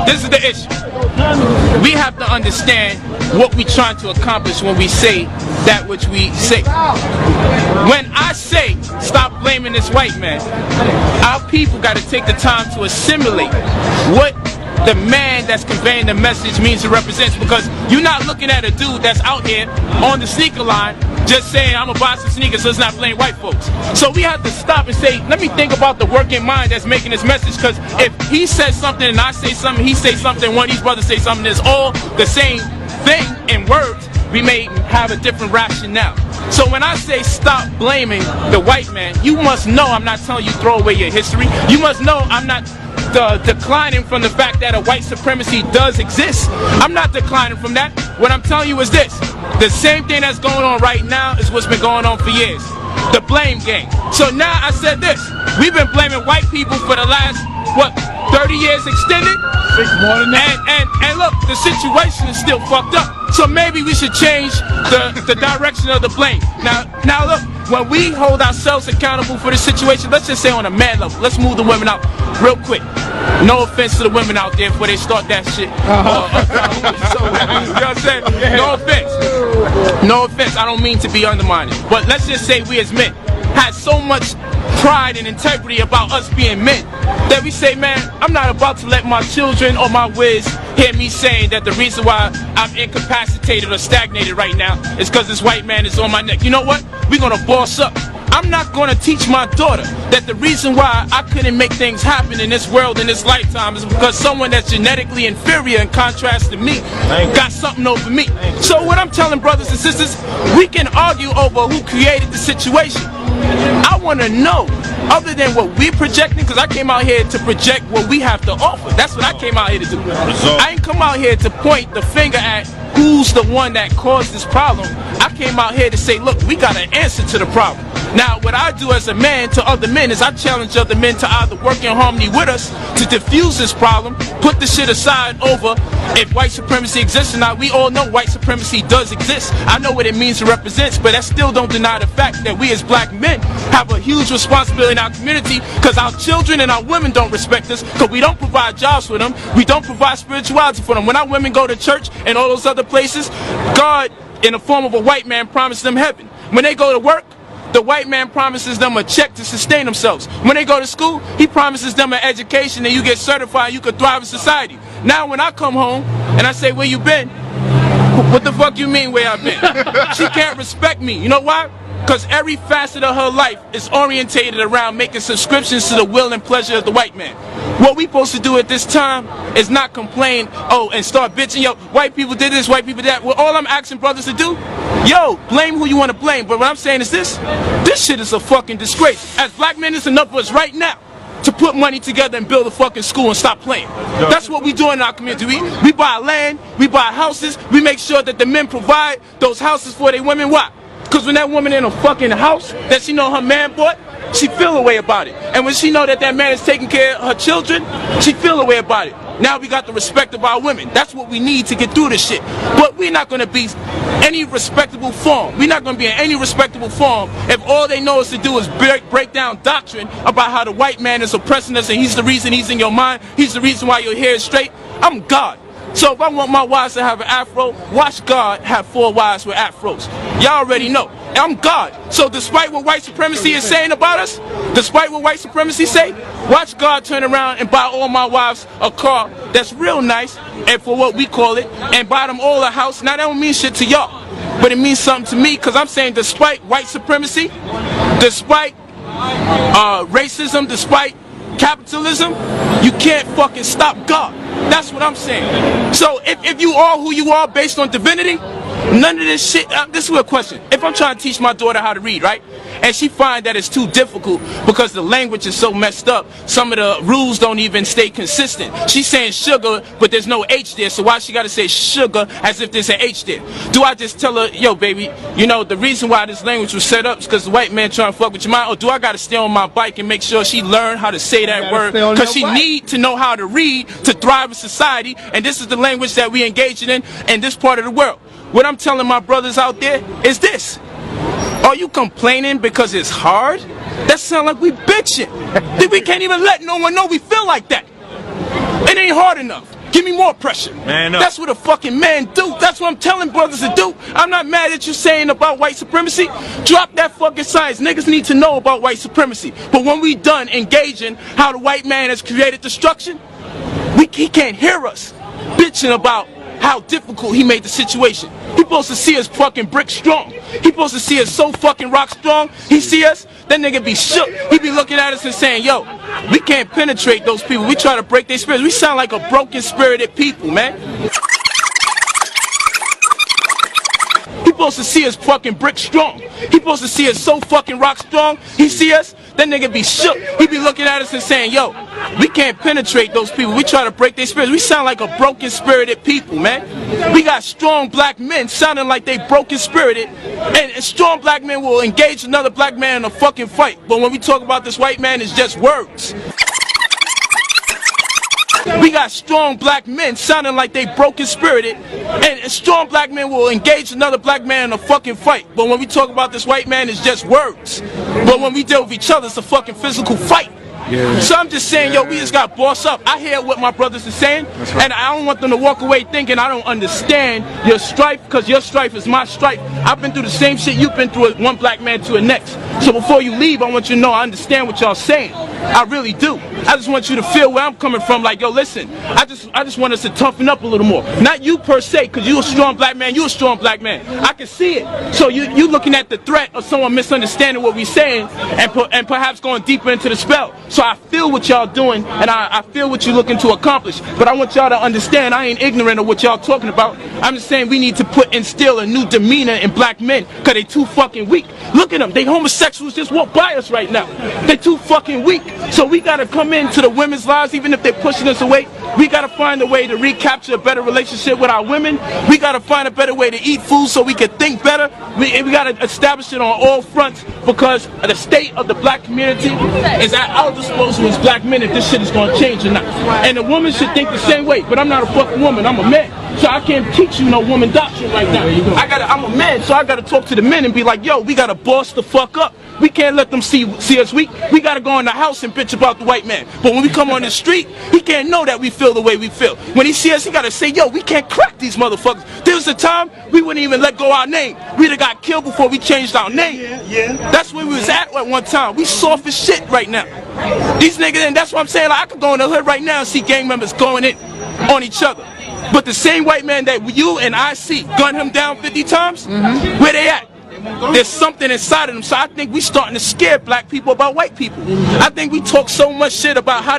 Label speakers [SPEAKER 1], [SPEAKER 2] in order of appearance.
[SPEAKER 1] this is the issue. We have to understand what we're trying to accomplish when we say that which we say. When I say stop blaming this white man, our people got to take the time to assimilate what the man that's conveying the message means it represents, because you're not looking at a dude that's out here on the sneaker line just saying I'm gonna buy some sneakers, so let's not blame white folks. So we have to stop and say, let me think about the working mind that's making this message, because if he says something and I say something, he says something, one of these brothers say something, it's all the same thing in words, we may have a different rationale. So when I say stop blaming the white man, you must know I'm not telling you throw away your history. You must know I'm not declining from the fact that a white supremacy does exist. I'm not declining from that. What I'm telling you is this: the same thing that's going on right now is what's been going on for years. The blame game. So now I said this: we've been blaming white people for the last, what, 30 years extended?
[SPEAKER 2] More than that.
[SPEAKER 1] And look, the situation is still fucked up. So maybe we should change the direction of the blame. Now look, when we hold ourselves accountable for the situation, let's just say on a man level, let's move the women out real quick. No offense to the women out there before they start that shit. You know what I'm saying? No offense. No offense. I don't mean to be undermining. But let's just say we as men had so much pride and integrity about us being men that we say, man, I'm not about to let my children or my whiz hear me saying that the reason why I'm incapacitated or stagnated right now is because this white man is on my neck. You know what? We're gonna boss up. I'm not gonna teach my daughter that the reason why I couldn't make things happen in this world in this lifetime is because someone that's genetically inferior in contrast to me got something over me. So what I'm telling brothers and sisters, we can argue over who created the situation. I want to know, other than what we're projecting, because I came out here to project what we have to offer. That's what I came out here to do. I ain't come out here to point the finger at who's the one that caused this problem. I came out here to say, look, we got an answer to the problem. Now, what I do as a man to other men is I challenge other men to either work in harmony with us to diffuse this problem, put the shit aside over if white supremacy exists or not. We all know white supremacy does exist. I know what it means and represents, but that still don't deny the fact that we as black men have a huge responsibility in our community, because our children and our women don't respect us, because we don't provide jobs for them, we don't provide spirituality for them. When our women go to church and all those other places, God, in the form of a white man, promised them heaven. When they go to work, the white man promises them a check to sustain themselves. When they go to school, he promises them an education and you get certified and you can thrive in society. Now when I come home and I say, where you been? What the fuck you mean where I've been? She can't respect me. You know why? Because every facet of her life is orientated around making subscriptions to the will and pleasure of the white man. What we supposed to do at this time is not complain, and start bitching, yo, white people did this, white people did that. Well, all I'm asking brothers to do, yo, blame who you want to blame. But what I'm saying is this shit is a fucking disgrace. As black men, it's enough of us right now to put money together and build a fucking school and stop playing. That's what we do in our community. We buy land, we buy houses, we make sure that the men provide those houses for their women. Why? Because when that woman in a fucking house that she know her man bought, she feel a way about it. And when she know that that man is taking care of her children, she feel a way about it. Now we got the respect of our women. That's what we need to get through this shit. But we're not going to be any respectable form. We're not going to be in any respectable form if all they know is to do is break down doctrine about how the white man is oppressing us and he's the reason he's in your mind. He's the reason why your hair is straight. I'm God. So if I want my wives to have an afro, watch God have 4 wives with afros. Y'all already know. I'm God. So despite what white supremacy is saying about us, despite what white supremacy say, watch God turn around and buy all my wives a car that's real nice, and for what we call it, and buy them all a house. Now that don't mean shit to y'all, but it means something to me, because I'm saying despite white supremacy, despite racism, despite capitalism, you can't fucking stop God. That's what I'm saying. So if you are who you are based on divinity, none of this shit, this is a question. If I'm trying to teach my daughter how to read, right, and she find that it's too difficult because the language is so messed up, some of the rules don't even stay consistent. She's saying sugar, but there's no H there, so why she gotta say sugar as if there's an H there? Do I just tell her, yo baby, you know, the reason why this language was set up is because the white man trying to fuck with your mind, or do I gotta stay on my bike and make sure she learn how to say that word? Because she need to know how to read to thrive in society, and this is the language that we engaging in this part of the world. What I'm telling my brothers out there is this: are you complaining because it's hard? That sound like we bitching. We can't even let no one know we feel like that. It ain't hard enough. Give me more pressure.
[SPEAKER 2] Man up.
[SPEAKER 1] That's what a fucking man do. That's what I'm telling brothers to do. I'm not mad at you saying about white supremacy. Drop that fucking science. Niggas need to know about white supremacy. But when we done engaging how the white man has created destruction, he can't hear us bitching about how difficult he made the situation. He supposed to see us fucking brick strong. He supposed to see us so fucking rock strong. He see us, that nigga be shook. He be looking at us and saying, yo, we can't penetrate those people. We try to break their spirits. We sound like a broken spirited people, man. He supposed to see us fucking brick strong. He supposed to see us so fucking rock strong. He see us, that nigga be shook. He be looking at us and saying, yo, we can't penetrate those people. We try to break their spirits. We sound like a broken spirited people, man. We got strong black men sounding like they broken spirited, and strong black men will engage another black man in a fucking fight. But when we talk about this white man, it's just words. We got strong black men sounding like they broken spirited, and strong black men will engage another black man in a fucking fight. But when we talk about this white man, it's just words. But when we deal with each other, it's a fucking physical fight. Yeah. So I'm just saying, yo, we just got boss up. I hear what my brothers are saying, right. And I don't want them to walk away thinking I don't understand your strife, because your strife is my strife. I've been through the same shit you've been through, one black man to the next. So before you leave, I want you to know I understand what y'all saying. I really do. I just want you to feel where I'm coming from. Like, yo, listen, I just want us to toughen up a little more. Not you per se, because you a strong black man. You a strong black man. I can see it. So you looking at the threat of someone misunderstanding what we saying and perhaps going deeper into the spell. So I feel what y'all doing, and I feel what you're looking to accomplish. But I want y'all to understand I ain't ignorant of what y'all talking about. I'm just saying we need to instill a new demeanor in black men, because they too fucking weak. Look at them. They homosexuals just walk by us right now. They too fucking weak. So we got to come into the women's lives, even if they're pushing us away. We got to find a way to recapture a better relationship with our women. We got to find a better way to eat food so we can think better. We got to establish it on all fronts, because the state of the black community is at our disposal as black men if this shit is going to change or not. And the woman should think the same way, but I'm not a fucking woman, I'm a man. So I can't teach you no woman doctrine right now. I'm a man, so I got to talk to the men and be like, yo, we got to boss the fuck up. We can't let them see us weak. We got to go in the house and bitch about the white man. But when we come on the street, he can't know that we feel the way we feel. When he see us, he got to say, yo, we can't crack these motherfuckers. There was a time we wouldn't even let go our name. We'd have got killed before we changed our name. Yeah. That's where we was at one time. We soft as shit right now. These niggas, and that's what I'm saying, like, I could go in the hood right now and see gang members going in on each other. But the same white man that you and I see gun him down 50 times, where they at? There's something inside of them. So I think we starting to scare black people about white people. I think we talk so much shit about how